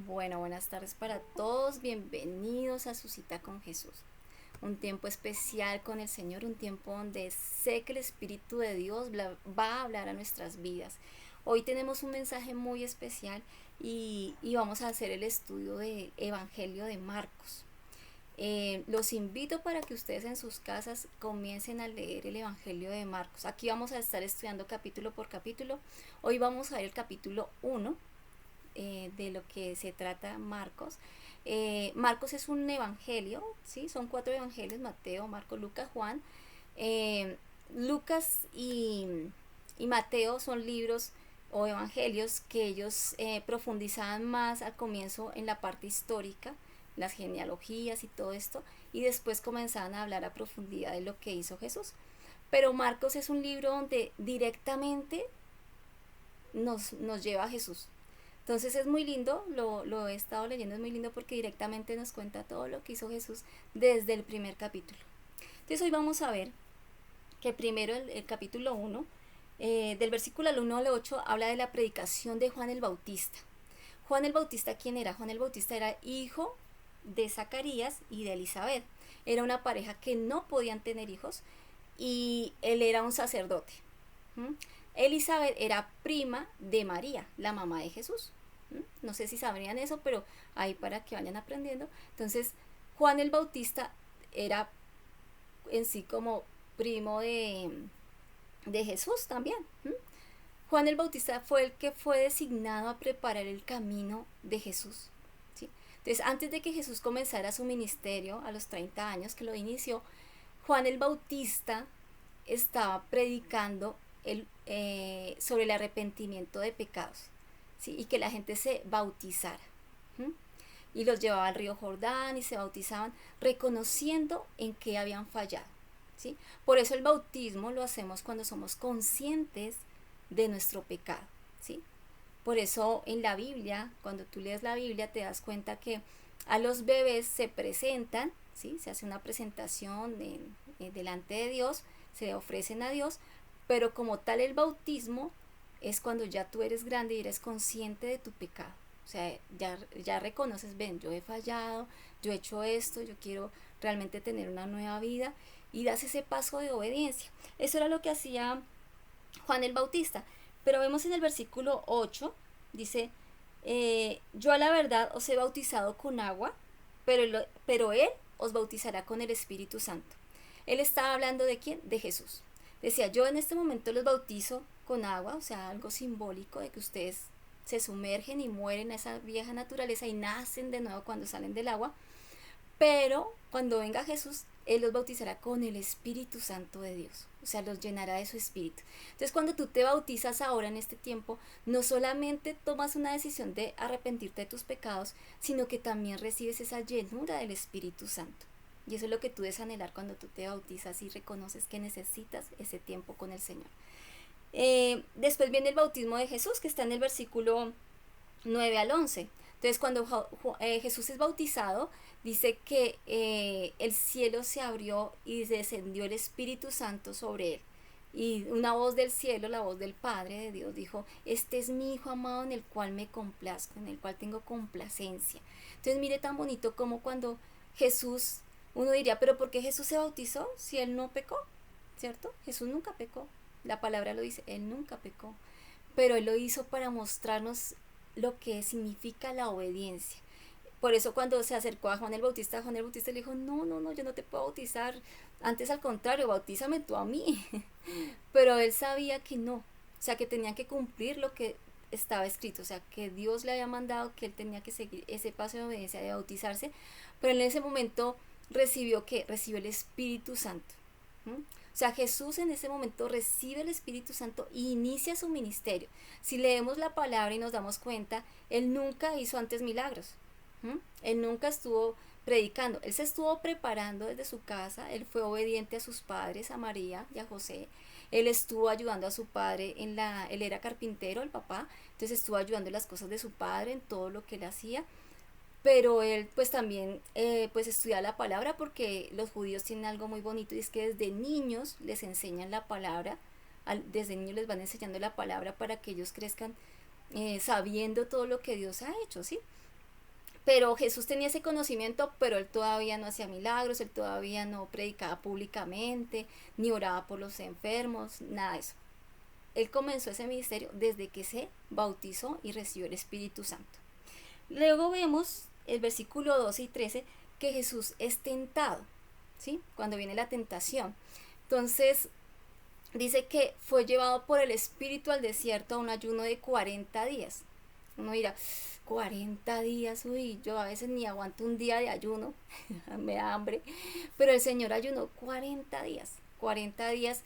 Bueno, buenas tardes para todos, bienvenidos a su cita con Jesús. Un tiempo especial con el Señor, un tiempo donde sé que el Espíritu de Dios va a hablar a nuestras vidas. Hoy tenemos un mensaje muy especial y vamos a hacer el estudio del Evangelio de Marcos. Los invito para que ustedes en sus casas comiencen a leer el Evangelio de Marcos. Aquí vamos a estar estudiando capítulo por capítulo. Hoy vamos a ver el capítulo 1 de lo que se trata Marcos. Marcos es un evangelio, ¿sí? Son 4 evangelios: Mateo, Marcos, Lucas, Juan. Eh, Lucas y Mateo son libros o evangelios que ellos profundizaban más al comienzo en la parte histórica, las genealogías y todo esto, y después comenzaban a hablar a profundidad de lo que hizo Jesús. Pero Marcos es un libro donde directamente nos lleva a Jesús. Entonces es muy lindo, lo he estado leyendo, es muy lindo porque directamente nos cuenta todo lo que hizo Jesús desde el primer capítulo. Entonces hoy vamos a ver que primero el capítulo 1, del versículo 1 al 8, habla de la predicación de Juan el Bautista. Juan el Bautista, ¿quién era? Juan el Bautista era hijo de Zacarías y de Elizabeth. Era una pareja que no podían tener hijos y él era un sacerdote. ¿Mm? Elizabeth era prima de María, la mamá de Jesús. No sé si sabrían eso, pero ahí para que vayan aprendiendo. Entonces, Juan el Bautista era en sí como primo de Jesús también. Juan el Bautista fue el que fue designado a preparar el camino de Jesús. ¿Sí? Entonces, antes de que Jesús comenzara su ministerio, a los 30 años que lo inició, Juan el Bautista estaba predicando sobre el arrepentimiento de pecados, ¿sí? Y que la gente se bautizara. ¿Mm? Y los llevaba al río Jordán y se bautizaban reconociendo en qué habían fallado. ¿Sí? Por eso el bautismo lo hacemos cuando somos conscientes de nuestro pecado. ¿Sí? Por eso en la Biblia, cuando tú lees la Biblia, te das cuenta que a los bebés se presentan, ¿sí? Se hace una presentación delante de Dios, se ofrecen a Dios, pero como tal el bautismo es cuando ya tú eres grande y eres consciente de tu pecado. O sea, ya reconoces, ven, yo he fallado, yo he hecho esto, yo quiero realmente tener una nueva vida y das ese paso de obediencia. Eso era lo que hacía Juan el Bautista. Pero vemos en el versículo 8, dice, yo a la verdad os he bautizado con agua, pero él os bautizará con el Espíritu Santo. Él estaba hablando de quién, de Jesús. Decía, yo en este momento los bautizo con agua, o sea, algo simbólico de que ustedes se sumergen y mueren a esa vieja naturaleza y nacen de nuevo cuando salen del agua. Pero cuando venga Jesús, Él los bautizará con el Espíritu Santo de Dios. O sea, los llenará de su Espíritu. Entonces, cuando tú te bautizas ahora en este tiempo, no solamente tomas una decisión de arrepentirte de tus pecados, sino que también recibes esa llenura del Espíritu Santo. Y eso es lo que tú debes anhelar cuando tú te bautizas y reconoces que necesitas ese tiempo con el Señor. Después viene el bautismo de Jesús, que está en el versículo 9 al 11. Entonces, cuando Jesús es bautizado, dice que el cielo se abrió y descendió el Espíritu Santo sobre él. Y una voz del cielo, la voz del Padre de Dios, dijo, este es mi Hijo amado en el cual me complazco, en el cual tengo complacencia. Entonces, mire tan bonito como cuando Jesús, uno diría, pero ¿por qué Jesús se bautizó si él no pecó? ¿Cierto? Jesús nunca pecó. La palabra lo dice, él nunca pecó. Pero él lo hizo para mostrarnos lo que significa la obediencia. Por eso cuando se acercó a Juan el Bautista le dijo, no, no, no, yo no te puedo bautizar. Antes al contrario, bautízame tú a mí. Pero él sabía que no. O sea, que tenía que cumplir lo que estaba escrito. O sea, que Dios le había mandado que él tenía que seguir ese paso de obediencia de bautizarse. Pero en ese momento recibió ¿qué? Recibió el Espíritu Santo. ¿Mm? O sea, Jesús en ese momento recibe el Espíritu Santo e inicia su ministerio. Si leemos la palabra y nos damos cuenta, Él nunca hizo antes milagros. Él nunca estuvo predicando. Él se estuvo preparando desde su casa. Él fue obediente a sus padres, a María y a José. Él estuvo ayudando a su padre él era carpintero, el papá. Entonces estuvo ayudando en las cosas de su padre, en todo lo que él hacía. Pero él pues también pues estudia la palabra porque los judíos tienen algo muy bonito y es que desde niños les enseñan la palabra, desde niños les van enseñando la palabra para que ellos crezcan sabiendo todo lo que Dios ha hecho, ¿sí? Pero Jesús tenía ese conocimiento, pero él todavía no hacía milagros, él todavía no predicaba públicamente, ni oraba por los enfermos, nada de eso. Él comenzó ese ministerio desde que se bautizó y recibió el Espíritu Santo. Luego vemos el versículo 12 y 13 que Jesús es tentado, ¿sí? Cuando viene la tentación. Entonces, dice que fue llevado por el Espíritu al desierto a un ayuno de 40 días. Uno dirá, 40 días, uy, yo a veces ni aguanto un día de ayuno, me da hambre, pero el Señor ayunó 40 días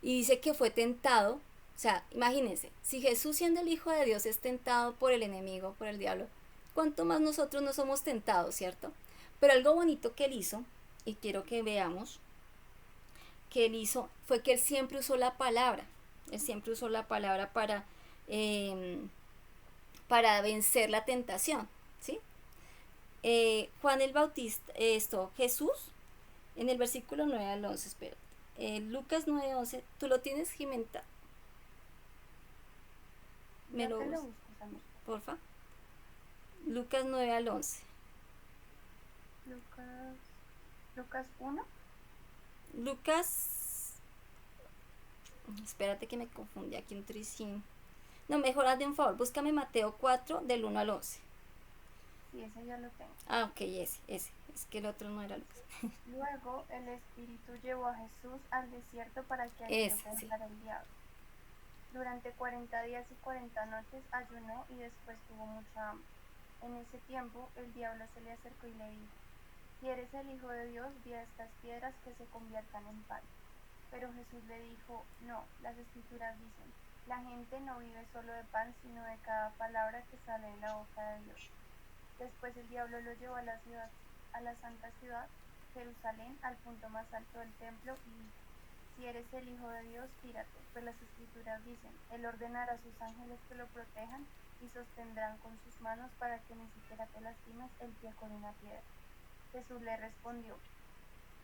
y dice que fue tentado. O sea, imagínense, si Jesús siendo el Hijo de Dios es tentado por el enemigo, por el diablo, ¿cuánto más nosotros no somos tentados, cierto? Pero algo bonito que él hizo, y quiero que veamos, que él hizo, fue que él siempre usó la palabra. Él siempre usó la palabra eh, para vencer la tentación, ¿sí? Juan el Bautista, Jesús, en el versículo 9 al 11, espera. Lucas 9, 11, ¿tú lo tienes, Jimenta? ¿Me lo buscas, porfa? Lucas 9 al 11. Lucas 1. Lucas, espérate que me confundí aquí un tricín. No, mejor hazme un favor, búscame Mateo 4 del 1 al 11. Sí, ese ya lo tengo. Ah, ok, ese. Es que el otro no era Lucas. Luego el Espíritu llevó a Jesús al desierto para que allí lo tentara el diablo. Durante 40 días y 40 noches ayunó y después tuvo mucha hambre. En ese tiempo el diablo se le acercó y le dijo: si eres el Hijo de Dios, di a estas piedras que se conviertan en pan. Pero Jesús le dijo: no, las Escrituras dicen, la gente no vive solo de pan, sino de cada palabra que sale de la boca de Dios. Después el diablo lo llevó a la santa ciudad, Jerusalén, al punto más alto del templo, y dijo: si eres el Hijo de Dios, tírate, pues las Escrituras dicen, Él ordenará a sus ángeles que lo protejan y sostendrán con sus manos para que ni siquiera te lastimes el pie con una piedra. Jesús le respondió: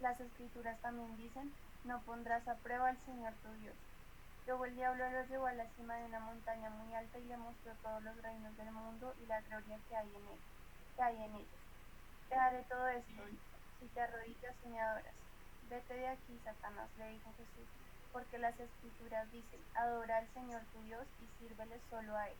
las Escrituras también dicen, no pondrás a prueba al Señor tu Dios. Luego el diablo lo llevó a la cima de una montaña muy alta y le mostró todos los reinos del mundo y la gloria que hay en ellos. Te daré todo esto, si te arrodillas y me adoras. Vete de aquí, Satanás, le dijo Jesús, porque las Escrituras dicen, adora al Señor tu Dios y sírvele solo a Él.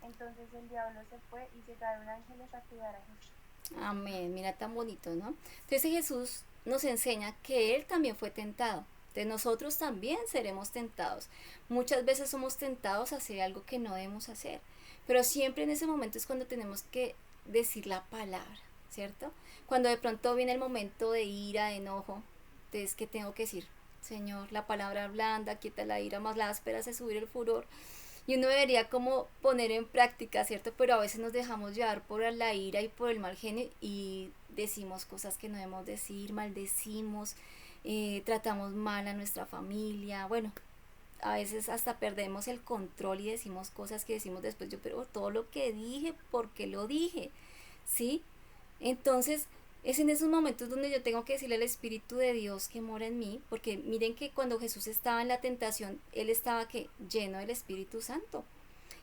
Entonces el diablo se fue y llegaron ángeles a cuidar a Jesús. Amén, mira tan bonito, ¿no? Entonces Jesús nos enseña que Él también fue tentado. Entonces nosotros también seremos tentados. Muchas veces somos tentados a hacer algo que no debemos hacer, pero siempre en ese momento es cuando tenemos que decir la palabra, ¿cierto? Cuando de pronto viene el momento de ira, de enojo, entonces ¿qué tengo que decir? Señor, la palabra blanda, quieta la ira, más la áspera hace subir el furor. Y uno debería como poner en práctica, ¿cierto? Pero a veces nos dejamos llevar por la ira y por el mal genio y decimos cosas que no debemos decir, maldecimos, tratamos mal a nuestra familia, bueno, a veces hasta perdemos el control y decimos cosas que decimos después, yo, pero todo lo que dije, ¿por qué lo dije? ¿Sí? Entonces, es en esos momentos donde yo tengo que decirle al Espíritu de Dios que mora en mí, porque miren que cuando Jesús estaba en la tentación, Él estaba que lleno del Espíritu Santo.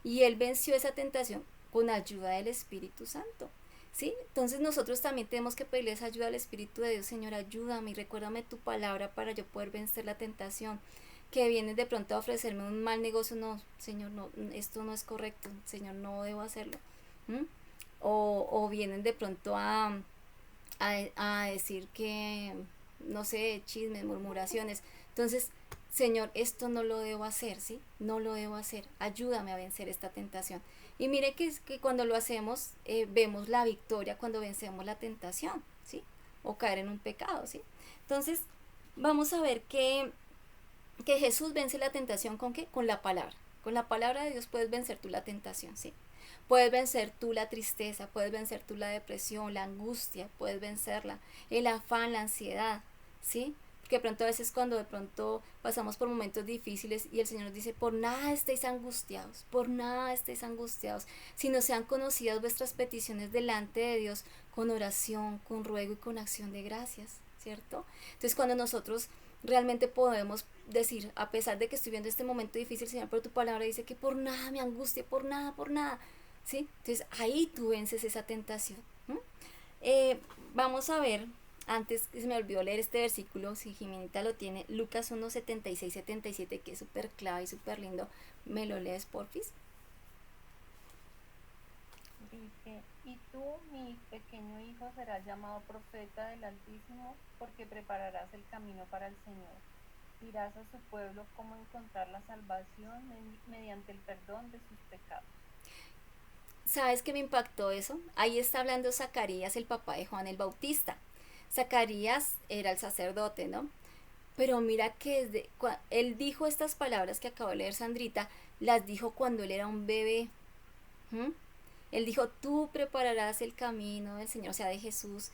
Y Él venció esa tentación con ayuda del Espíritu Santo. ¿Sí? Entonces nosotros también tenemos que pedirle esa ayuda al Espíritu de Dios. Señor, ayúdame y recuérdame tu palabra para yo poder vencer la tentación. Que vienes de pronto a ofrecerme un mal negocio, no, Señor, no, esto no es correcto, Señor, no debo hacerlo. ¿Mm? O vienen de pronto a decir que, no sé, chismes, murmuraciones. Entonces, Señor, esto no lo debo hacer, ¿sí? No lo debo hacer. Ayúdame a vencer esta tentación. Y mire que cuando lo hacemos, vemos la victoria cuando vencemos la tentación, ¿sí? O caer en un pecado, ¿sí? Entonces, vamos a ver que Jesús vence la tentación ¿con qué? Con la palabra. Con la palabra de Dios puedes vencer tú la tentación, ¿sí? Puedes vencer tú la tristeza, puedes vencer tú la depresión, la angustia, puedes vencerla, el afán, la ansiedad, ¿sí? Porque de pronto a veces cuando de pronto pasamos por momentos difíciles y el Señor nos dice, por nada estéis angustiados, por nada estéis angustiados, sino sean conocidas vuestras peticiones delante de Dios con oración, con ruego y con acción de gracias, ¿cierto? Entonces cuando nosotros realmente podemos decir, a pesar de que estoy viendo este momento difícil, Señor, pero tu palabra dice que por nada me angustia, por nada, ¿sí? Entonces ahí tú vences esa tentación. Vamos a ver, antes que se me olvidó leer este versículo, si Jimenita lo tiene, Lucas 1, 76, 77, que es súper clave y súper lindo. ¿Me lo lees, porfis? Dice, y tú, mi pequeño hijo, serás llamado profeta del Altísimo, porque prepararás el camino para el Señor. Dirás a su pueblo cómo encontrar la salvación mediante el perdón de sus pecados. ¿Sabes qué me impactó eso? Ahí está hablando Zacarías, el papá de Juan el Bautista. Zacarías era el sacerdote, ¿no? Pero mira que él dijo estas palabras que acabo de leer Sandrita, las dijo cuando él era un bebé. ¿Mm? Él dijo, tú prepararás el camino del Señor, o sea, de Jesús,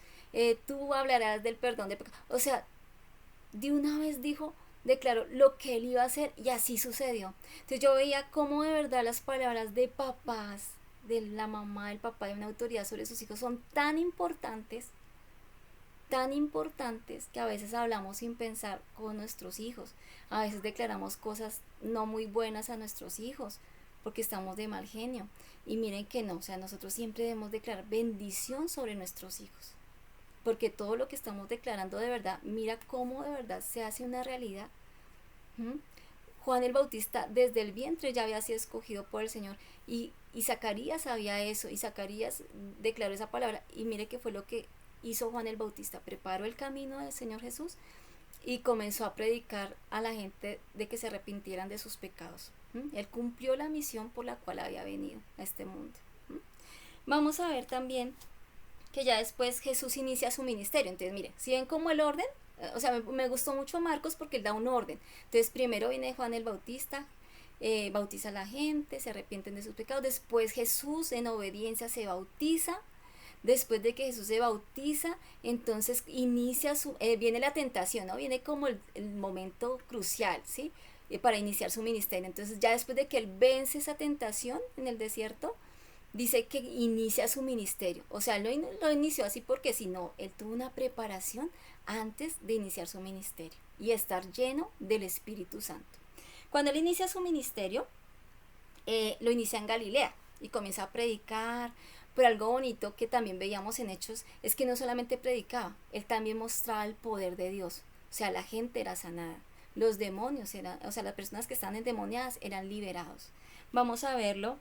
tú hablarás del perdón de pecados. O sea, de una vez dijo, declaró lo que él iba a hacer y así sucedió. Entonces yo veía cómo de verdad las palabras de papás, de la mamá, del papá, de una autoridad sobre sus hijos son tan importantes que a veces hablamos sin pensar con nuestros hijos. A veces declaramos cosas no muy buenas a nuestros hijos porque estamos de mal genio. Y miren que no, o sea, nosotros siempre debemos declarar bendición sobre nuestros hijos. Porque todo lo que estamos declarando de verdad, mira cómo de verdad se hace una realidad. ¿Mm? Juan el Bautista desde el vientre ya había sido escogido por el Señor y Zacarías sabía eso y Zacarías declaró esa palabra y mire que fue lo que hizo Juan el Bautista, preparó el camino del Señor Jesús y comenzó a predicar a la gente de que se arrepintieran de sus pecados. Él cumplió la misión por la cual había venido a este mundo. Vamos a ver también que ya después Jesús inicia su ministerio. Entonces, mire, si ven como el orden, o sea, me gustó mucho Marcos porque él da un orden. Entonces, primero viene Juan el Bautista, bautiza a la gente, se arrepienten de sus pecados. Después Jesús en obediencia se bautiza. Después de que Jesús se bautiza, entonces viene la tentación, ¿no? Viene como el momento crucial, ¿sí? Para iniciar su ministerio. Entonces ya después de que él vence esa tentación en el desierto, dice que inicia su ministerio. O sea, lo inició así porque si no, él tuvo una preparación antes de iniciar su ministerio y estar lleno del Espíritu Santo. Cuando él inicia su ministerio, lo inicia en Galilea y comienza a predicar. Pero algo bonito que también veíamos en Hechos es que no solamente predicaba, él también mostraba el poder de Dios. O sea, la gente era sanada, los demonios eran, o sea, las personas que estaban endemoniadas eran liberados. Vamos a verlo,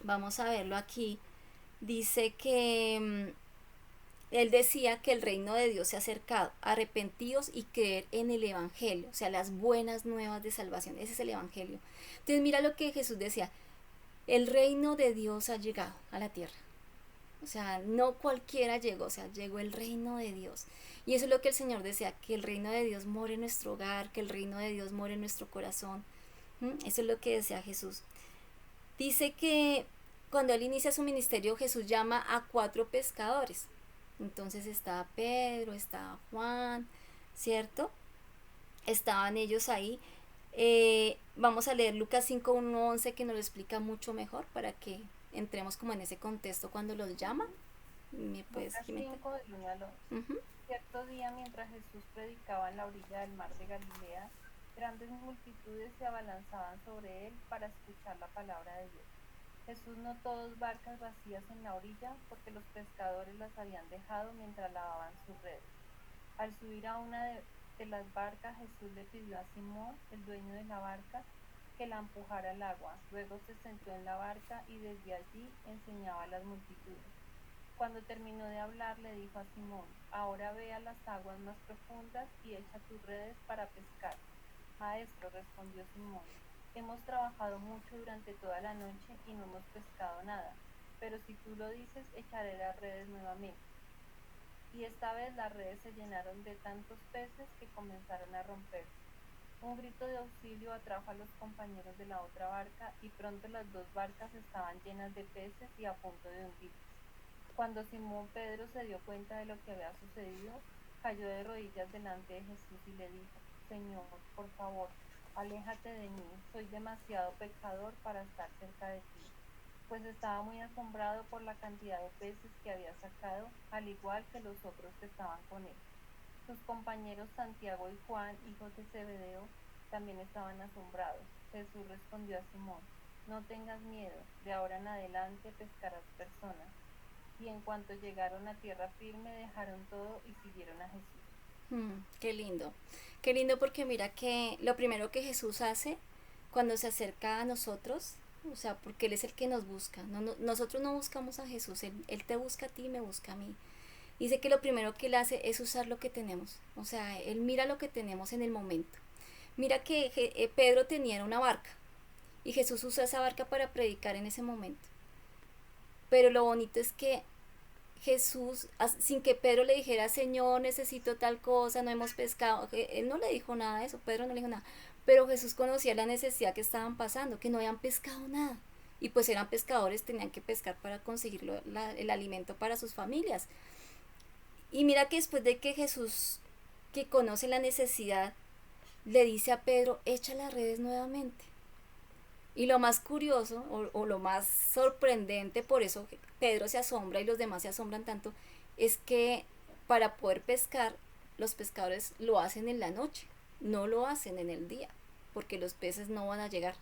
vamos a verlo aquí. Dice que él decía que el reino de Dios se ha acercado, arrepentidos y creer en el Evangelio, o sea, las buenas nuevas de salvación, ese es el Evangelio. Entonces mira lo que Jesús decía, el reino de Dios ha llegado a la tierra. O sea, no cualquiera llegó, o sea, llegó el reino de Dios. Y eso es lo que el Señor desea, que el reino de Dios more en nuestro hogar, que el reino de Dios more en nuestro corazón. Eso es lo que desea Jesús. Dice que cuando él inicia su ministerio, Jesús llama a 4 pescadores. Entonces estaba Pedro, estaba Juan, ¿cierto? Estaban ellos ahí. Vamos a leer Lucas 5, 1, 11 que nos lo explica mucho mejor para que entremos como en ese contexto cuando los llama. ¿Me puedes, Lucas Jimena? 5, del 1 al 11. Uh-huh. Cierto día, mientras Jesús predicaba en la orilla del mar de Galilea, grandes multitudes se abalanzaban sobre él para escuchar la palabra de Dios. Jesús notó 2 barcas vacías en la orilla porque los pescadores las habían dejado mientras lavaban sus redes. Al subir a una de las barcas, Jesús le pidió a Simón, el dueño de la barca, que la empujara al agua. Luego se sentó en la barca y desde allí enseñaba a las multitudes. Cuando terminó de hablar, le dijo a Simón, ahora ve a las aguas más profundas y echa tus redes para pescar. Maestro, respondió Simón, hemos trabajado mucho durante toda la noche y no hemos pescado nada, pero si tú lo dices, echaré las redes nuevamente. Y esta vez las redes se llenaron de tantos peces que comenzaron a romperse. Un grito de auxilio atrajo a los compañeros de la otra barca y pronto las 2 barcas estaban llenas de peces y a punto de hundirse. Cuando Simón Pedro se dio cuenta de lo que había sucedido, cayó de rodillas delante de Jesús y le dijo, Señor, por favor, aléjate de mí, soy demasiado pecador para estar cerca de ti. Pues estaba muy asombrado por la cantidad de peces que había sacado, al igual que los otros que estaban con él. Sus compañeros Santiago y Juan, hijos de Zebedeo, también estaban asombrados. Jesús respondió a Simón, no tengas miedo, de ahora en adelante pescarás personas. Y en cuanto llegaron a tierra firme, dejaron todo y siguieron a Jesús. Qué lindo. Qué lindo porque mira que lo primero que Jesús hace cuando se acerca a nosotros, o sea, porque Él es el que nos busca. Nosotros no buscamos a Jesús, él te busca a ti y me busca a mí. Dice que lo primero que Él hace es usar lo que tenemos. O sea, Él mira lo que tenemos en el momento. Mira que Pedro tenía una barca y Jesús usa esa barca para predicar en ese momento. Pero lo bonito es que Jesús, sin que Pedro le dijera, Señor, necesito tal cosa, no hemos pescado, él no le dijo nada de eso, Pedro no le dijo nada, pero Jesús conocía la necesidad que estaban pasando, que no habían pescado nada, y pues eran pescadores, tenían que pescar para conseguir el alimento para sus familias. Y mira que después de que Jesús, que conoce la necesidad, le dice a Pedro, echa las redes nuevamente. Y lo más curioso o lo más sorprendente, por eso Pedro se asombra y los demás se asombran tanto, es que para poder pescar, los pescadores lo hacen en la noche, no lo hacen en el día, porque los peces no van a llegar.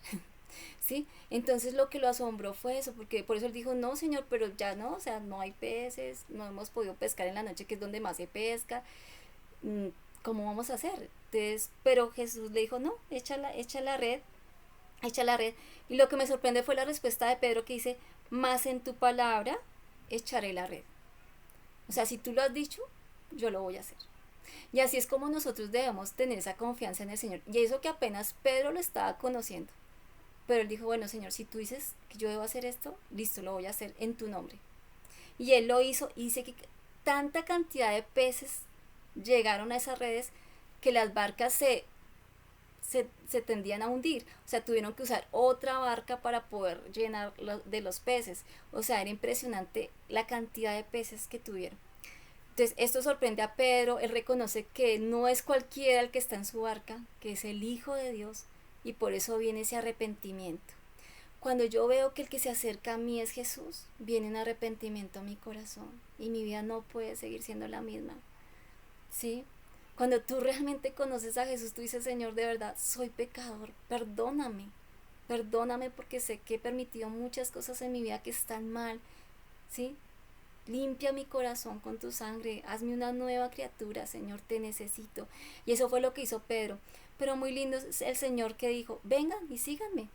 ¿Sí? Entonces lo que lo asombró fue eso, porque por eso él dijo, no señor, pero ya no, o sea, no hay peces, no hemos podido pescar en la noche, que es donde más se pesca, ¿cómo vamos a hacer? Entonces, pero Jesús le dijo, no, echa la red, echa la red. Y lo que me sorprende fue la respuesta de Pedro que dice, más en tu palabra echaré la red. O sea, si tú lo has dicho, yo lo voy a hacer. Y así es como nosotros debemos tener esa confianza en el Señor. Y eso que apenas Pedro lo estaba conociendo. Pero él dijo, bueno Señor, si tú dices que yo debo hacer esto, listo, lo voy a hacer en tu nombre. Y él lo hizo y dice que tanta cantidad de peces llegaron a esas redes que las barcas se tendían a hundir, o sea, tuvieron que usar otra barca para poder llenar de los peces, o sea, era impresionante la cantidad de peces que tuvieron. Entonces, esto sorprende a Pedro, él reconoce que no es cualquiera el que está en su barca, que es el Hijo de Dios, y por eso viene ese arrepentimiento. Cuando yo veo que el que se acerca a mí es Jesús, viene un arrepentimiento a mi corazón, y mi vida no puede seguir siendo la misma, ¿sí? Cuando tú realmente conoces a Jesús, tú dices, Señor, de verdad, soy pecador, perdóname, perdóname porque sé que he permitido muchas cosas en mi vida que están mal, ¿sí? Limpia mi corazón con tu sangre, hazme una nueva criatura, Señor, te necesito. Y eso fue lo que hizo Pedro. Pero muy lindo es el Señor que dijo, vengan y síganme.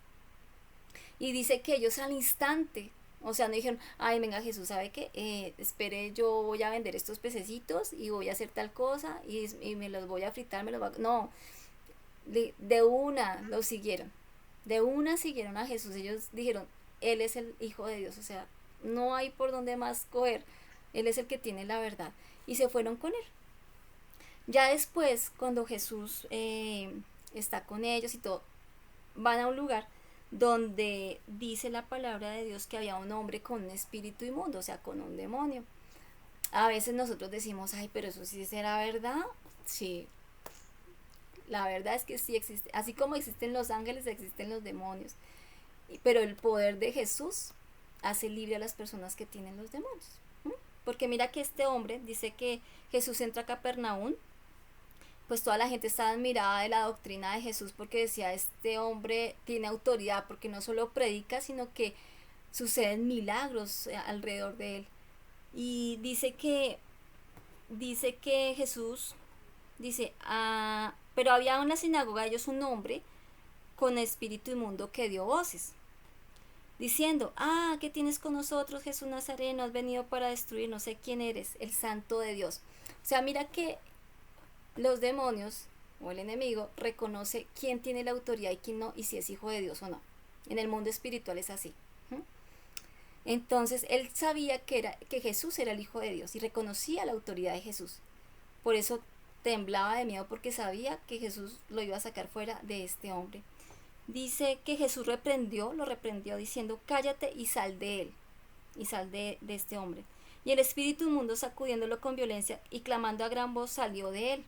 Y dice que ellos al instante, o sea, no dijeron, ay, venga Jesús, ¿sabe qué? Espere, yo voy a vender estos pececitos y voy a hacer tal cosa y me los voy a fritar, me los voy a... No, de una lo siguieron. De una siguieron a Jesús. Ellos dijeron, Él es el Hijo de Dios, o sea, no hay por dónde más coger. Él es el que tiene la verdad. Y se fueron con Él. Ya después, cuando Jesús está con ellos y todo, van a un lugar donde dice la palabra de Dios que había un hombre con un espíritu inmundo, o sea, con un demonio. A veces nosotros decimos, ay, pero eso sí será verdad. Sí, la verdad es que sí existe. Así como existen los ángeles, existen los demonios. Pero el poder de Jesús hace libre a las personas que tienen los demonios. Porque mira que este hombre dice que Jesús entra a Capernaum, pues toda la gente estaba admirada de la doctrina de Jesús porque decía, este hombre tiene autoridad, porque no solo predica, sino que suceden milagros alrededor de él. Y dice que Jesús dice, pero había en la sinagoga de ellos un hombre con espíritu inmundo que dio voces, diciendo, ¿qué tienes con nosotros, Jesús Nazareno? Has venido para destruir, no sé quién eres, el santo de Dios. O sea, mira que los demonios o el enemigo reconoce quién tiene la autoridad y quién no, y si es hijo de Dios o no. En el mundo espiritual es así. Entonces él sabía que Jesús era el Hijo de Dios y reconocía la autoridad de Jesús. Por eso temblaba de miedo porque sabía que Jesús lo iba a sacar fuera de este hombre. Dice que Jesús lo reprendió diciendo, cállate y sal de él, y sal de este hombre. Y el espíritu inmundo, sacudiéndolo con violencia y clamando a gran voz, salió de él.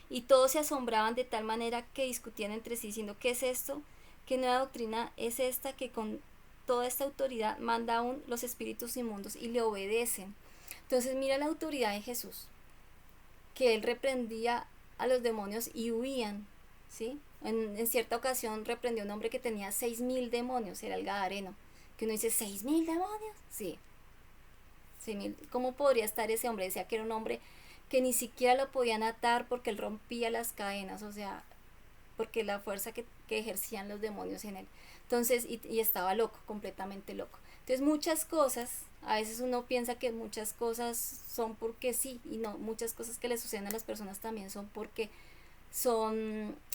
Y todos se asombraban de tal manera que discutían entre sí, diciendo, ¿qué es esto? ¿Qué nueva doctrina es esta que con toda esta autoridad manda aún los espíritus inmundos y le obedecen? Entonces mira la autoridad de Jesús, que él reprendía a los demonios y huían, ¿sí? En cierta ocasión reprendió a un hombre que tenía 6.000 demonios, era el gadareno. Que uno dice, ¿6.000 demonios? Sí, 6.000. ¿Cómo podría estar ese hombre? Decía que era un hombre que ni siquiera lo podían atar porque él rompía las cadenas, o sea, porque la fuerza que ejercían los demonios en él. Entonces, y estaba loco, completamente loco. Entonces, muchas cosas, a veces uno piensa que muchas cosas son porque sí, y no, muchas cosas que le suceden a las personas también son porque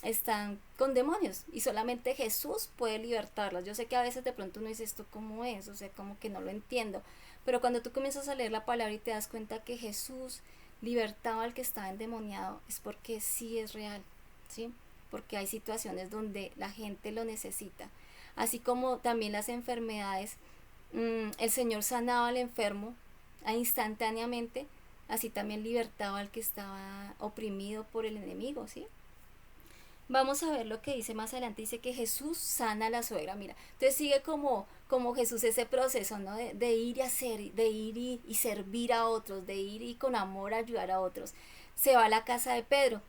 están con demonios y solamente Jesús puede libertarlas. Yo sé que a veces de pronto uno dice esto cómo es, o sea, como que no lo entiendo, pero cuando tú comienzas a leer la palabra y te das cuenta que Jesús libertaba al que estaba endemoniado, es porque sí es real, ¿sí? Porque hay situaciones donde la gente lo necesita, así como también las enfermedades. El Señor sanaba al enfermo instantáneamente, así también libertaba al que estaba oprimido por el enemigo, ¿sí? Vamos a ver lo que dice más adelante. Dice que Jesús sana a la suegra. Mira, entonces sigue como Jesús ese proceso, ¿no? De ir y hacer, de ir y servir a otros, de ir y con amor ayudar a otros. Se va a la casa de Pedro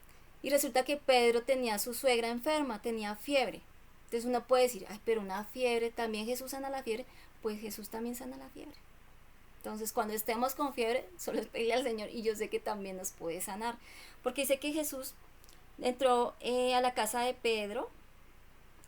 y resulta que Pedro tenía a su suegra enferma, tenía fiebre. Entonces uno puede decir, ay, pero una fiebre, ¿también Jesús sana la fiebre? Pues Jesús también sana la fiebre. Entonces, cuando estemos con fiebre, solo es pedirle al Señor y yo sé que también nos puede sanar. Porque dice que Jesús entró a la casa de Pedro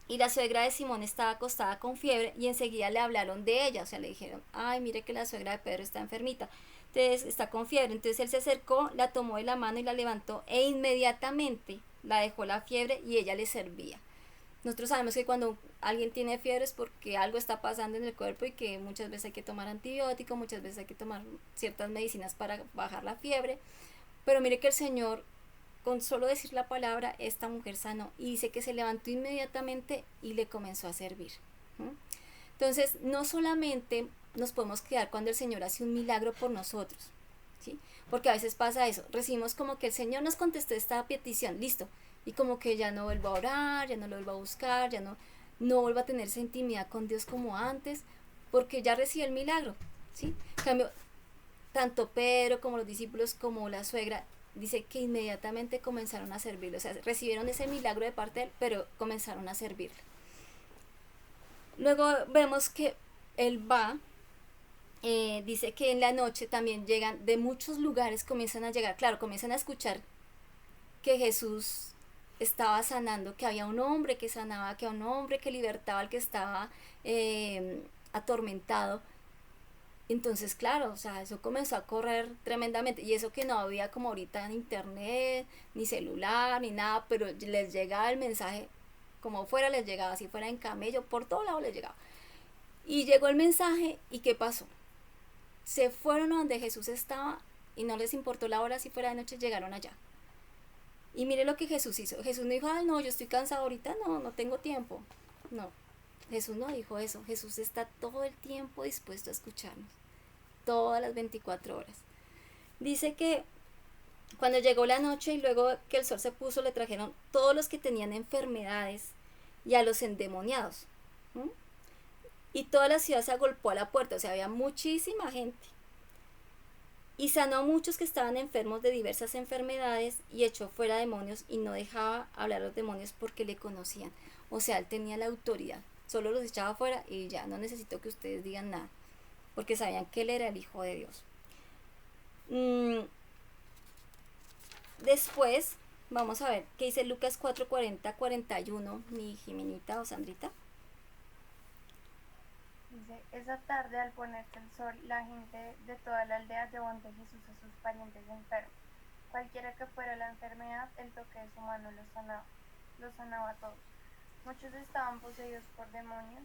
y la suegra de Simón estaba acostada con fiebre y enseguida le hablaron de ella. O sea, le dijeron, ay, mire que la suegra de Pedro está enfermita. Entonces, está con fiebre. Entonces, él se acercó, la tomó de la mano y la levantó e inmediatamente la dejó la fiebre y ella le servía. Nosotros sabemos que cuando alguien tiene fiebre es porque algo está pasando en el cuerpo y que muchas veces hay que tomar antibiótico, muchas veces hay que tomar ciertas medicinas para bajar la fiebre. Pero mire que el Señor, con solo decir la palabra, esta mujer sanó y dice que se levantó inmediatamente y le comenzó a servir. Entonces, no solamente nos podemos quedar cuando el Señor hace un milagro por nosotros, ¿sí? Porque a veces pasa eso, recibimos como que el Señor nos contestó esta petición, listo, y como que ya no vuelvo a orar, ya no lo vuelvo a buscar, ya no vuelvo a tener esa intimidad con Dios como antes, porque ya recibí el milagro, ¿sí? En cambio, tanto Pedro como los discípulos como la suegra, dice que inmediatamente comenzaron a servirle, o sea, recibieron ese milagro de parte de él, pero comenzaron a servirle. Luego vemos que él va, dice que en la noche también llegan, de muchos lugares comienzan a llegar, claro, comienzan a escuchar que Jesús estaba sanando, que había un hombre que sanaba, que había un hombre que libertaba al que estaba atormentado. Entonces, claro, o sea, eso comenzó a correr tremendamente. Y eso que no había como ahorita en internet, ni celular, ni nada, pero les llegaba el mensaje, como fuera les llegaba, si fuera en camello, por todo lado les llegaba. Y llegó el mensaje, ¿y qué pasó? Se fueron a donde Jesús estaba y no les importó la hora, si fuera de noche, llegaron allá. Y mire lo que Jesús hizo. Jesús no dijo, ay, no, yo estoy cansado ahorita, no tengo tiempo. No, Jesús no dijo eso. Jesús está todo el tiempo dispuesto a escucharnos. Todas las 24 horas. Dice que cuando llegó la noche y luego que el sol se puso, le trajeron todos los que tenían enfermedades y a los endemoniados. ¿Mm? Y toda la ciudad se agolpó a la puerta, o sea, había muchísima gente. Y sanó a muchos que estaban enfermos de diversas enfermedades y echó fuera demonios y no dejaba hablar a los demonios porque le conocían. O sea, él tenía la autoridad. Solo los echaba fuera y ya no necesitó que ustedes digan nada. Porque sabían que él era el Hijo de Dios. Después, vamos a ver qué dice Lucas 4:40-41, mi Jimenita o Sandrita. Dice, esa tarde al ponerse el sol, la gente de toda la aldea llevó ante Jesús a sus parientes enfermos. Cualquiera que fuera la enfermedad, el toque de su mano los sanaba a todos. Muchos estaban poseídos por demonios,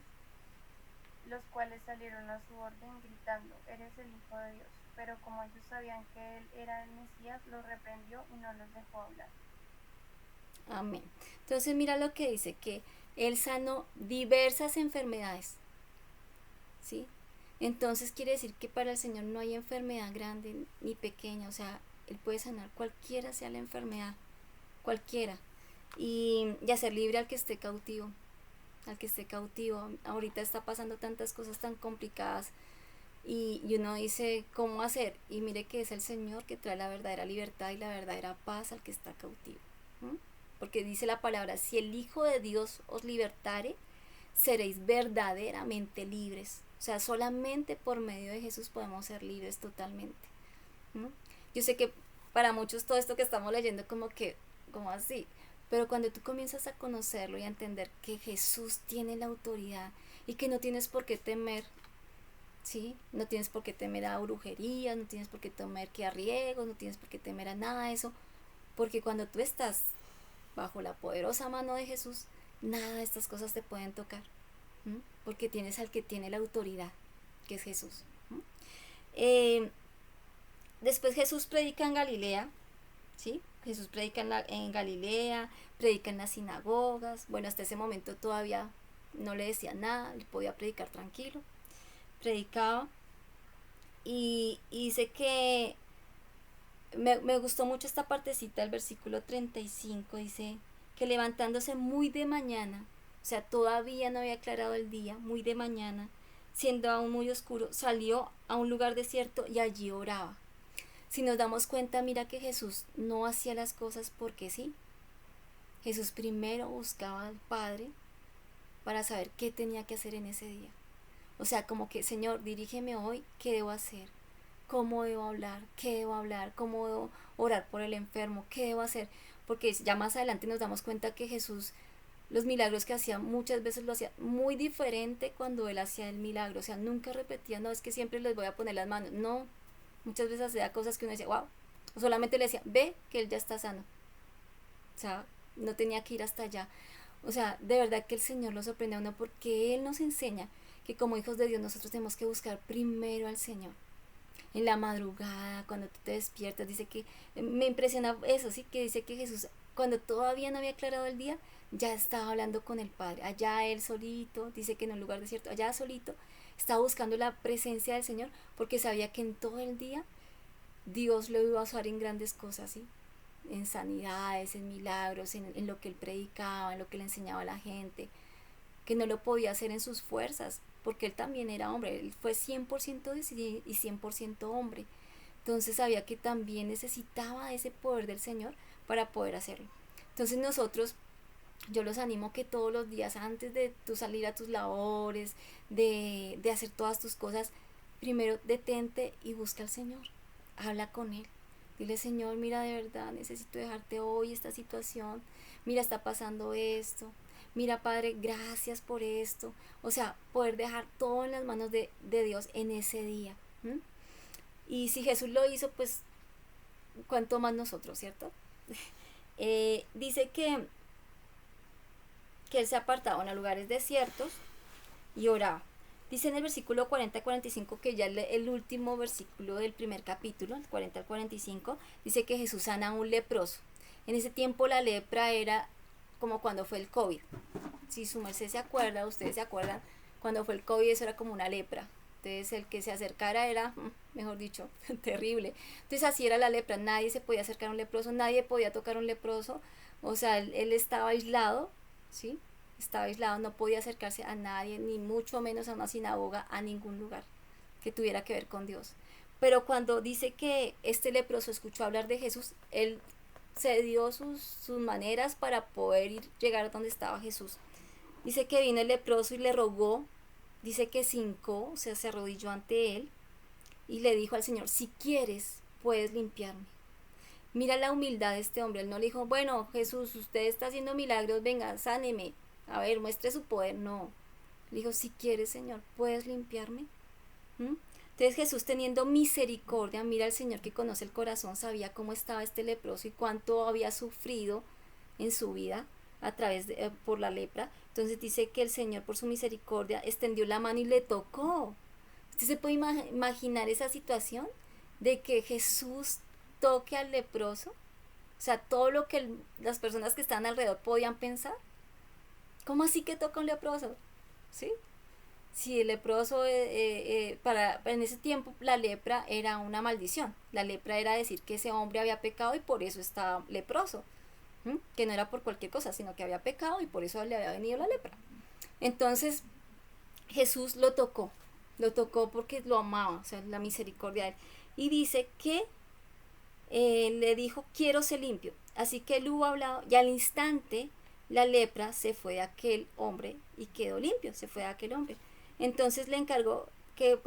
los cuales salieron a su orden gritando, eres el Hijo de Dios. Pero como ellos sabían que él era el Mesías, los reprendió y no los dejó hablar. Amén. Entonces mira lo que dice, que él sanó diversas enfermedades. ¿Sí? Entonces quiere decir que para el Señor no hay enfermedad grande ni pequeña, o sea, Él puede sanar cualquiera sea la enfermedad, cualquiera, y hacer libre al que esté cautivo, Ahorita está pasando tantas cosas tan complicadas y uno dice, ¿cómo hacer? Y mire que es el Señor que trae la verdadera libertad y la verdadera paz al que está cautivo. ¿Mm? porque dice la palabra, si el Hijo de Dios os libertare, seréis verdaderamente libres. O sea, solamente por medio de Jesús podemos ser libres totalmente. Yo sé que para muchos todo esto que estamos leyendo como así, pero cuando tú comienzas a conocerlo y a entender que Jesús tiene la autoridad y que no tienes por qué temer, ¿sí? No tienes por qué temer a brujerías, no tienes por qué temer que a riegos, no tienes por qué temer a nada de eso, porque cuando tú estás bajo la poderosa mano de Jesús, nada de estas cosas te pueden tocar, porque tienes al que tiene la autoridad, que es Jesús. Después Jesús predica en Galilea, ¿sí? Jesús predica en Galilea, predica en las sinagogas. Bueno, hasta ese momento todavía no le decía nada, él podía predicar tranquilo. Predicaba y dice que me gustó mucho esta partecita del versículo 35, dice que levantándose muy de mañana, o sea, todavía no había aclarado el día, muy de mañana, siendo aún muy oscuro, salió a un lugar desierto y allí oraba. Si nos damos cuenta, mira que Jesús no hacía las cosas porque sí. Jesús primero buscaba al Padre para saber qué tenía que hacer en ese día. O sea, como que, Señor, dirígeme hoy, ¿qué debo hacer? ¿Cómo debo hablar? ¿Qué debo hablar? ¿Cómo debo orar por el enfermo? ¿Qué debo hacer? Porque ya más adelante nos damos cuenta que Jesús, los milagros que hacía, muchas veces lo hacía muy diferente cuando Él hacía el milagro. O sea, nunca repetía, no, es que siempre les voy a poner las manos. No, muchas veces hacía cosas que uno decía, wow. O solamente le decía, ve que Él ya está sano. O sea, no tenía que ir hasta allá. O sea, de verdad que el Señor lo sorprende a uno porque Él nos enseña que como hijos de Dios nosotros tenemos que buscar primero al Señor. En la madrugada, cuando tú te despiertas, dice que, me impresiona eso, sí, que dice que Jesús, cuando todavía no había aclarado el día, ya estaba hablando con el Padre. Allá Él solito, dice que en un lugar desierto, allá solito, estaba buscando la presencia del Señor porque sabía que en todo el día Dios lo iba a usar en grandes cosas, ¿sí? En sanidades, en milagros, en lo que Él predicaba, en lo que le enseñaba a la gente, que no lo podía hacer en sus fuerzas, porque Él también era hombre, Él fue 100% Dios y 100% hombre. Entonces sabía que también necesitaba ese poder del Señor para poder hacerlo. Entonces nosotros, yo los animo que todos los días, antes de tú salir a tus labores, de hacer todas tus cosas, primero detente y busca al Señor, habla con Él. Dile, Señor, mira, de verdad necesito dejarte hoy esta situación, mira, está pasando esto, mira, Padre, gracias por esto. O sea, poder dejar todo en las manos de Dios en ese día. Y si Jesús lo hizo, pues cuánto más nosotros, ¿cierto? Dice que Él se apartaba en lugares desiertos y oraba. Dice en el versículo 40-45, que ya el último versículo del primer capítulo, el 40 al 45, dice que Jesús sana a un leproso. En ese tiempo la lepra era como cuando fue el COVID. Si su merced se acuerda, ustedes se acuerdan, cuando fue el COVID eso era como una lepra. Entonces el que se acercara era, mejor dicho, terrible. Entonces así era la lepra, nadie se podía acercar a un leproso, nadie podía tocar a un leproso. O sea, él estaba aislado, ¿sí? Estaba aislado, no podía acercarse a nadie, ni mucho menos a una sinagoga, a ningún lugar que tuviera que ver con Dios. Pero cuando dice que este leproso escuchó hablar de Jesús, él se dio sus maneras para poder llegar a donde estaba Jesús. Dice que vino el leproso y le rogó, dice que se hincó, o sea, se arrodilló ante él y le dijo al Señor, si quieres, puedes limpiarme. Mira la humildad de este hombre, él no le dijo, bueno, Jesús, usted está haciendo milagros, venga, sáneme, a ver, muestre su poder. No, le dijo, si quieres, Señor, puedes limpiarme. Entonces Jesús, teniendo misericordia, mira al Señor que conoce el corazón, sabía cómo estaba este leproso y cuánto había sufrido en su vida a través por la lepra. Entonces dice que el Señor, por su misericordia, extendió la mano y le tocó. ¿Usted se puede imaginar esa situación de que Jesús toque al leproso? O sea, todo lo que las personas que estaban alrededor podían pensar. ¿Cómo así que toca un leproso? ¿Sí? Si el leproso, en ese tiempo la lepra era una maldición. La lepra era decir que ese hombre había pecado y por eso estaba leproso. Que no era por cualquier cosa, sino que había pecado y por eso le había venido la lepra. Entonces Jesús lo tocó porque lo amaba, o sea, la misericordia de él. Y dice que le dijo, quiero ser limpio. Así que él hubo hablado y al instante la lepra se fue de aquel hombre y quedó limpio, se fue de aquel hombre. Entonces le encargó que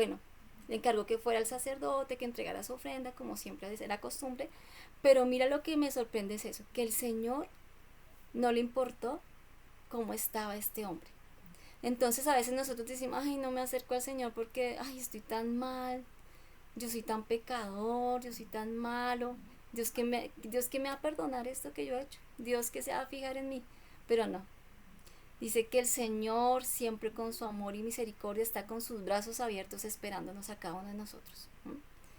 fuera el sacerdote, que entregara su ofrenda, como siempre era costumbre. Pero mira, lo que me sorprende es eso, que el Señor no le importó cómo estaba este hombre. Entonces a veces nosotros decimos, ay, no me acerco al Señor porque, ay, estoy tan mal, yo soy tan pecador, yo soy tan malo, Dios que me va a perdonar esto que yo he hecho, Dios que se va a fijar en mí. Pero no, dice que el Señor siempre con su amor y misericordia está con sus brazos abiertos esperándonos a cada uno de nosotros.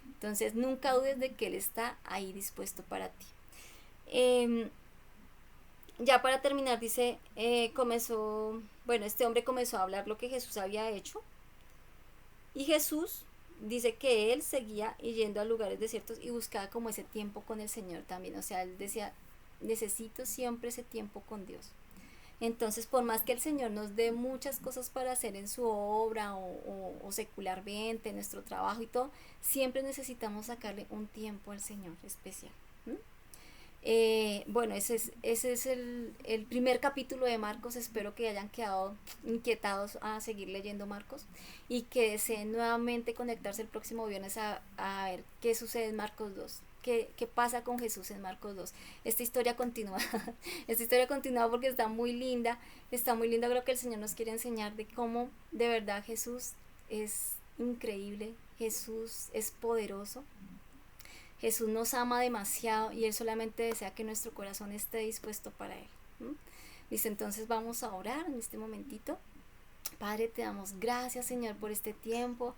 Entonces nunca dudes de que Él está ahí dispuesto para ti. Ya para terminar, dice, este hombre comenzó a hablar lo que Jesús había hecho. Y Jesús dice que él seguía yendo a lugares desiertos y buscaba como ese tiempo con el Señor también. O sea, él decía, necesito siempre ese tiempo con Dios. Entonces, por más que el Señor nos dé muchas cosas para hacer en su obra o secularmente, en nuestro trabajo y todo, siempre necesitamos sacarle un tiempo al Señor especial. Ese es el primer capítulo de Marcos. Espero que hayan quedado inquietados a seguir leyendo Marcos y que deseen nuevamente conectarse el próximo viernes a ver qué sucede en Marcos 2. ¿Qué pasa con Jesús en Marcos 2? Esta historia continúa. Esta historia continúa porque está muy linda. Está muy linda. Creo que el Señor nos quiere enseñar de cómo de verdad Jesús es increíble. Jesús es poderoso. Jesús nos ama demasiado y Él solamente desea que nuestro corazón esté dispuesto para Él. Dice, entonces vamos a orar en este momentito. Padre, te damos gracias, Señor, por este tiempo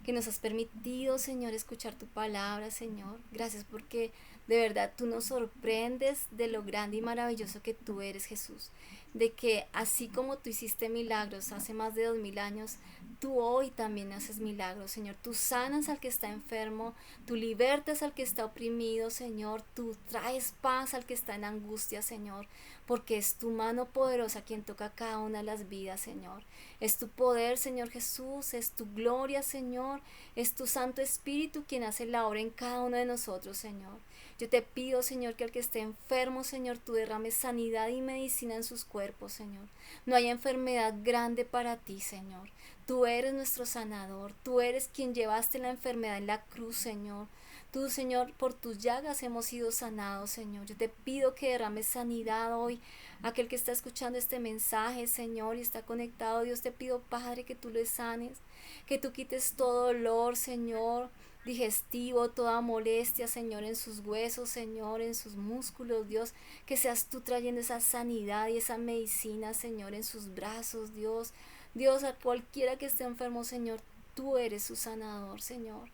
que nos has permitido, Señor, escuchar tu palabra, Señor. Gracias porque de verdad tú nos sorprendes de lo grande y maravilloso que tú eres, Jesús. De que así como tú hiciste milagros hace más de 2000 años, tú hoy también haces milagros, Señor. Tú sanas al que está enfermo, tú libertas al que está oprimido, Señor. Tú traes paz al que está en angustia, Señor. Porque es tu mano poderosa quien toca cada una de las vidas, Señor. Es tu poder, Señor Jesús, es tu gloria, Señor. Es tu Santo Espíritu quien hace la obra en cada uno de nosotros, Señor. Yo te pido, Señor, que al que esté enfermo, Señor, tú derrames sanidad y medicina en sus cuerpos, Señor. No hay enfermedad grande para ti, Señor. Tú eres nuestro sanador. Tú eres quien llevaste la enfermedad en la cruz, Señor. Tú, Señor, por tus llagas hemos sido sanados, Señor. Yo te pido que derrames sanidad hoy. Aquel que está escuchando este mensaje, Señor, y está conectado, Dios, te pido, Padre, que tú le sanes, que tú quites todo dolor, Señor, digestivo, toda molestia, Señor, en sus huesos, Señor, en sus músculos, Dios, que seas tú trayendo esa sanidad y esa medicina, Señor, en sus brazos, Dios. Dios, a cualquiera que esté enfermo, Señor, tú eres su sanador, Señor.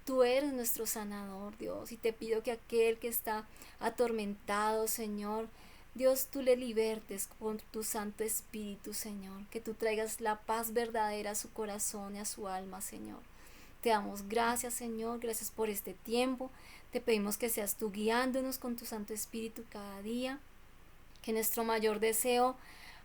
Tú eres nuestro sanador, Dios, y te pido que aquel que está atormentado, Señor, Dios, tú le libertes con tu Santo Espíritu, Señor, que tú traigas la paz verdadera a su corazón y a su alma, Señor. Te damos gracias, Señor, gracias por este tiempo. Te pedimos que seas tú guiándonos con tu Santo Espíritu cada día, que nuestro mayor deseo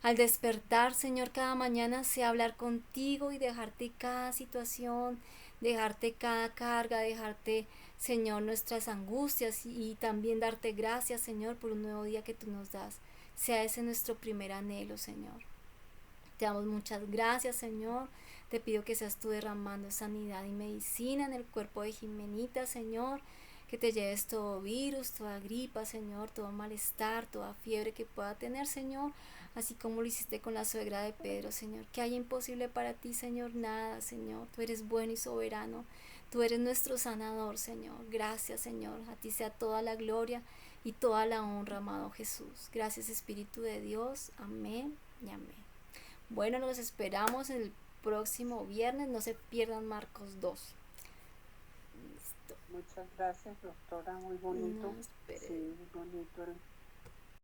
al despertar, Señor, cada mañana sea hablar contigo y dejarte cada situación, dejarte cada carga, dejarte, Señor, nuestras angustias y también darte gracias, Señor, por un nuevo día que tú nos das. Sea ese nuestro primer anhelo, Señor. Te damos muchas gracias, Señor. Te pido que seas tú derramando sanidad y medicina en el cuerpo de Jimenita, Señor. Que te lleves todo virus, toda gripa, Señor, todo malestar, toda fiebre que pueda tener, Señor. Así como lo hiciste con la suegra de Pedro, Señor. Que haya imposible para ti, Señor, nada, Señor. Tú eres bueno y soberano. Tú eres nuestro sanador, Señor. Gracias, Señor. A ti sea toda la gloria y toda la honra, amado Jesús. Gracias, Espíritu de Dios. Amén y amén. Bueno, los esperamos el próximo viernes. No se pierdan Marcos 2. Listo. Muchas gracias, doctora. Muy bonito. No, sí, muy bonito